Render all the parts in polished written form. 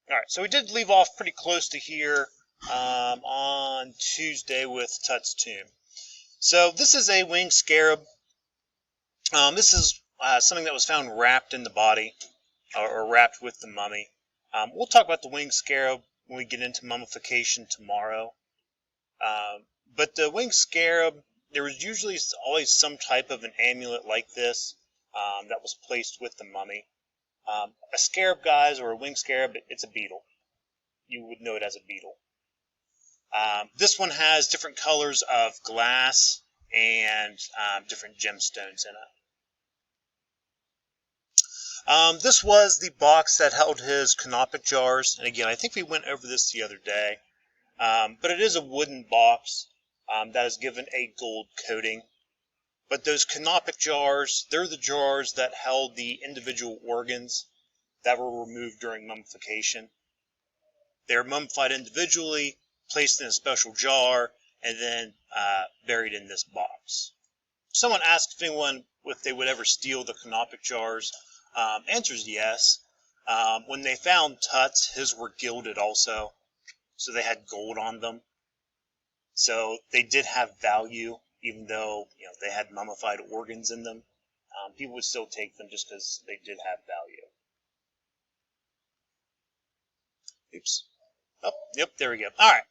Alright, so we did leave off pretty close to here on Tuesday with Tut's tomb. So this is a winged scarab. This is something that was found wrapped in the body, or wrapped with the mummy. We'll talk about the winged scarab when we get into mummification tomorrow. But the winged scarab, there was usually always some type of an amulet like this that was placed with the mummy. A scarab, guys, or a winged scarab, it's a beetle. You would know it as a beetle. This one has different colors of glass and different gemstones in it. This was the box that held his Canopic jars, and again, I think we went over this the other day. But it is a wooden box that is given a gold coating. But those Canopic jars, they're the jars that held the individual organs that were removed during mummification. They were mummified individually, placed in a special jar, and then buried in this box. Someone asked if they would ever steal the Canopic jars. Answer is yes. When they found Tut's, his were gilded also, so they had gold on them. So they did have value, even though they had mummified organs in them. People would still take them just because they did have value. Oops. Oh, yep, there we go. All right.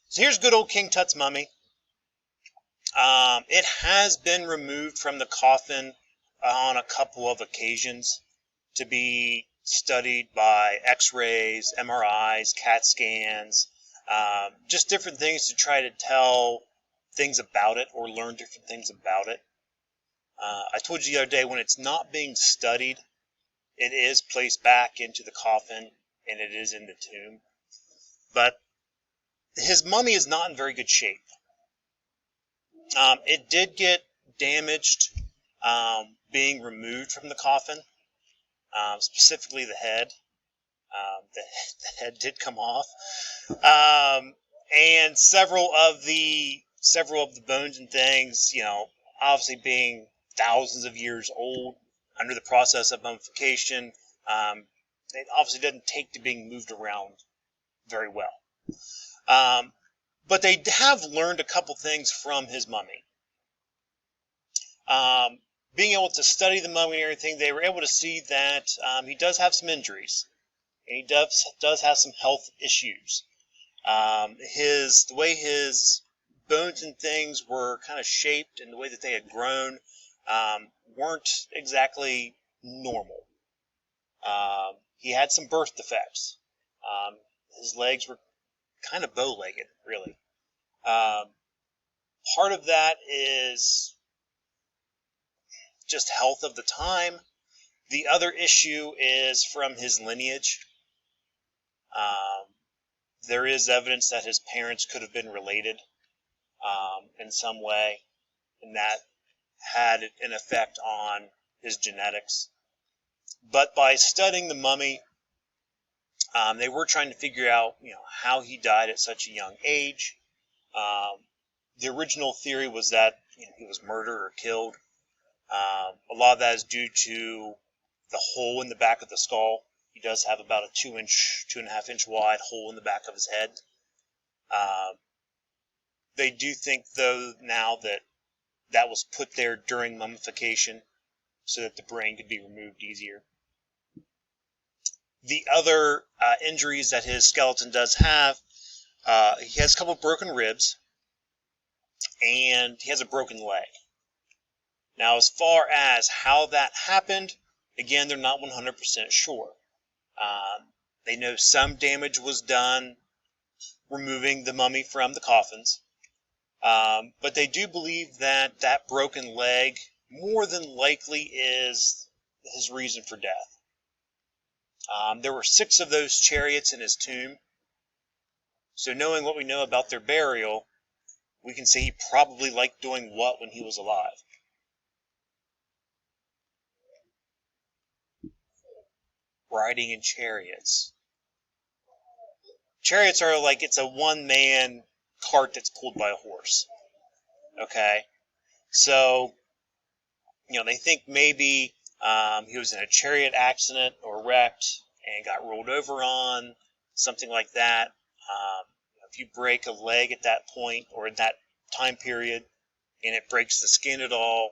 So here's good old King Tut's mummy. It has been removed from the coffin on a couple of occasions to be studied by X-rays, MRIs, CAT scans, just different things to try to tell things about it or learn different things about it. I told you the other day, when it's not being studied, it is placed back into the coffin and it is in the tomb. But his mummy is not in very good shape. It did get damaged being removed from the coffin, specifically the head. The head did come off, and several of the bones and things, obviously being thousands of years old, under the process of mummification, it obviously doesn't take to being moved around very well. But they have learned a couple things from his mummy. Being able to study the mummy and everything, they were able to see that he does have some injuries. And he does have some health issues. The way his bones and things were kind of shaped and the way that they had grown weren't exactly normal. He had some birth defects. His legs were kind of bow-legged, really. Part of that is just health of the time. The other issue is from his lineage. There is evidence that his parents could have been related in some way, and that had an effect on his genetics. But by studying the mummy, they were trying to figure out, how he died at such a young age. The original theory was that he was murdered or killed. A lot of that is due to the hole in the back of the skull. He does have about a 2.5 inch wide hole in the back of his head. They do think, though, now that was put there during mummification so that the brain could be removed easier. The other injuries that his skeleton does have, he has a couple of broken ribs, and he has a broken leg. Now, as far as how that happened, again, they're not 100% sure. They know some damage was done removing the mummy from the coffins, but they do believe that that broken leg more than likely is his reason for death. There were 6 of those chariots in his tomb, so knowing what we know about their burial, we can say he probably liked doing what when he was alive? Riding in chariots. Chariots are like, it's a one-man cart that's pulled by a horse. Okay? So, they think maybe he was in a chariot accident or wrecked, and got rolled over on, something like that. If you break a leg at that point or in that time period and it breaks the skin at all,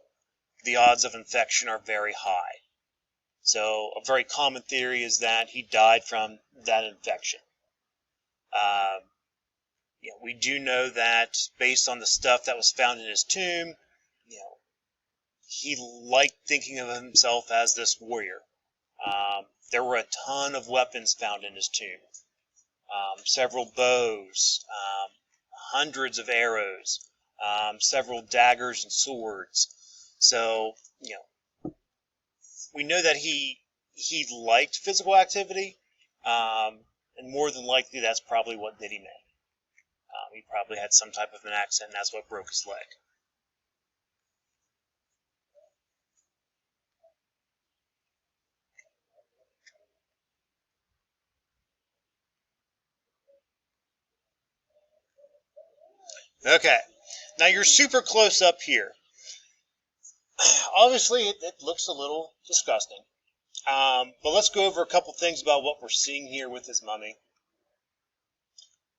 the odds of infection are very high. So a very common theory is that he died from that infection. We do know that based on the stuff that was found in his tomb, he liked thinking of himself as this warrior. There were a ton of weapons found in his tomb. Several bows, hundreds of arrows, several daggers and swords. So, we know that he liked physical activity, and more than likely that's probably what did him in. He probably had some type of an accident, and that's what broke his leg. Okay, now you're super close up here. Obviously, it looks a little disgusting. But let's go over a couple things about what we're seeing here with this mummy.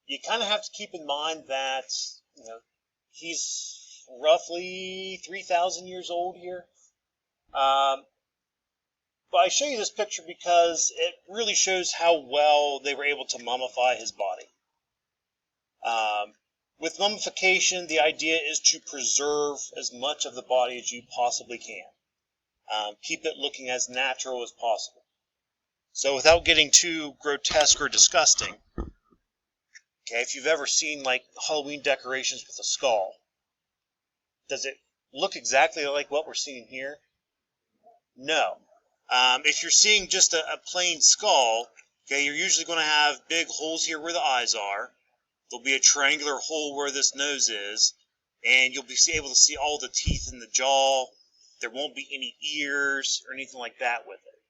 You kind of have to keep in mind that he's roughly 3,000 years old here. But I show you this picture because it really shows how well they were able to mummify his body. With mummification, the idea is to preserve as much of the body as you possibly can. Keep it looking as natural as possible. So without getting too grotesque or disgusting, okay, if you've ever seen like Halloween decorations with a skull, does it look exactly like what we're seeing here? No. If you're seeing just a plain skull, okay, you're usually going to have big holes here where the eyes are. There'll be a triangular hole where this nose is, and you'll be able to see all the teeth in the jaw. There won't be any ears or anything like that with it.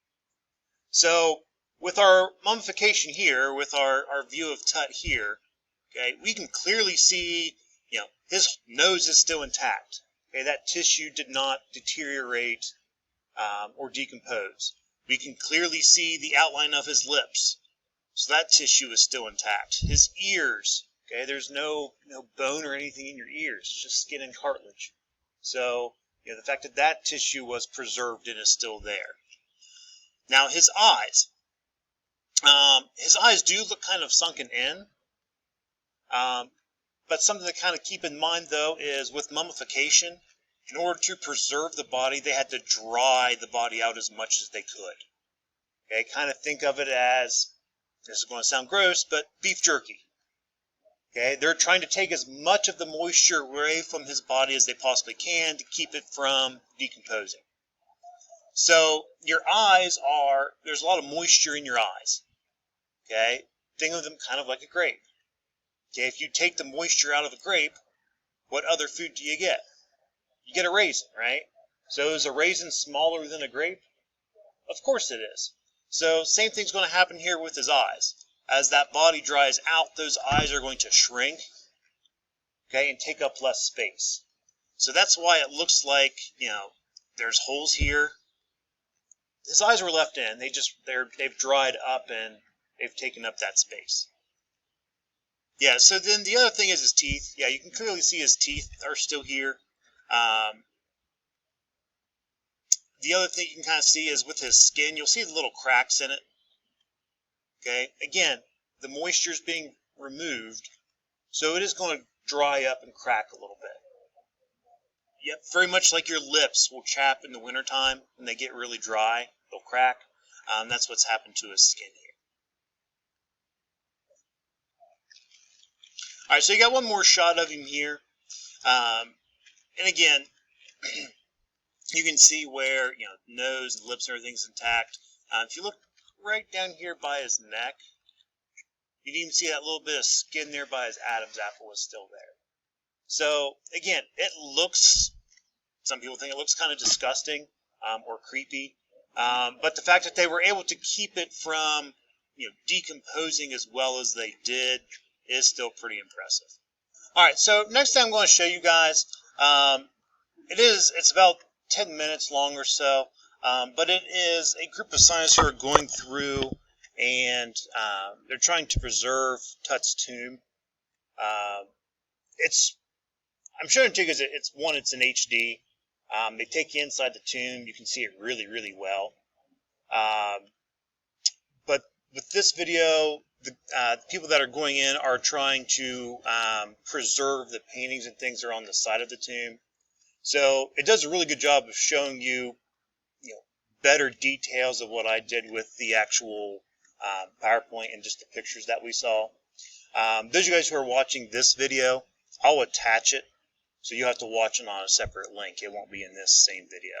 So with our mummification here, with our view of Tut here, okay, we can clearly see, his nose is still intact. Okay, that tissue did not deteriorate or decompose. We can clearly see the outline of his lips. So that tissue is still intact. His ears, okay, there's no bone or anything in your ears. It's just skin and cartilage. So, the fact that that tissue was preserved and is still there. Now, his eyes. His eyes do look kind of sunken in. But something to kind of keep in mind, though, is with mummification, in order to preserve the body, they had to dry the body out as much as they could. Okay, kind of think of it as, this is going to sound gross, but beef jerky. Okay, they're trying to take as much of the moisture away from his body as they possibly can to keep it from decomposing. So your eyes there's a lot of moisture in your eyes. Okay, think of them kind of like a grape. Okay, if you take the moisture out of a grape, what other food do you get? You get a raisin, right? So is a raisin smaller than a grape? Of course it is. So same thing's going to happen here with his eyes. As that body dries out, those eyes are going to shrink, okay, and take up less space. So that's why it looks like, there's holes here. His eyes were left in. They've dried up and they've taken up that space. Yeah, so then the other thing is his teeth. Yeah, you can clearly see his teeth are still here. The other thing you can kind of see is with his skin, you'll see the little cracks in it. Okay, again, the moisture is being removed, so it is going to dry up and crack a little bit. Yep, very much like your lips will chap in the wintertime when they get really dry, they'll crack. That's what's happened to his skin here. Alright, so you got one more shot of him here. And again, you can see where, nose and lips and everything's intact. If you look right down here by his neck, you can even see that little bit of skin there by his Adam's apple is still there. So, again, some people think it looks kind of disgusting or creepy. But the fact that they were able to keep it from, decomposing as well as they did is still pretty impressive. Alright, so next thing I'm going to show you guys, it's about 10 minutes long or so, but it is a group of scientists who are going through and they're trying to preserve Tut's tomb. I'm showing it to you because it's an HD. They take you inside the tomb. You can see it really, really well. But with this video, the people that are going in are trying to preserve the paintings and things that are on the side of the tomb. So it does a really good job of showing you, better details of what I did with the actual PowerPoint and just the pictures that we saw. Those of you guys who are watching this video, I'll attach it, so you have to watch it on a separate link. It won't be in this same video.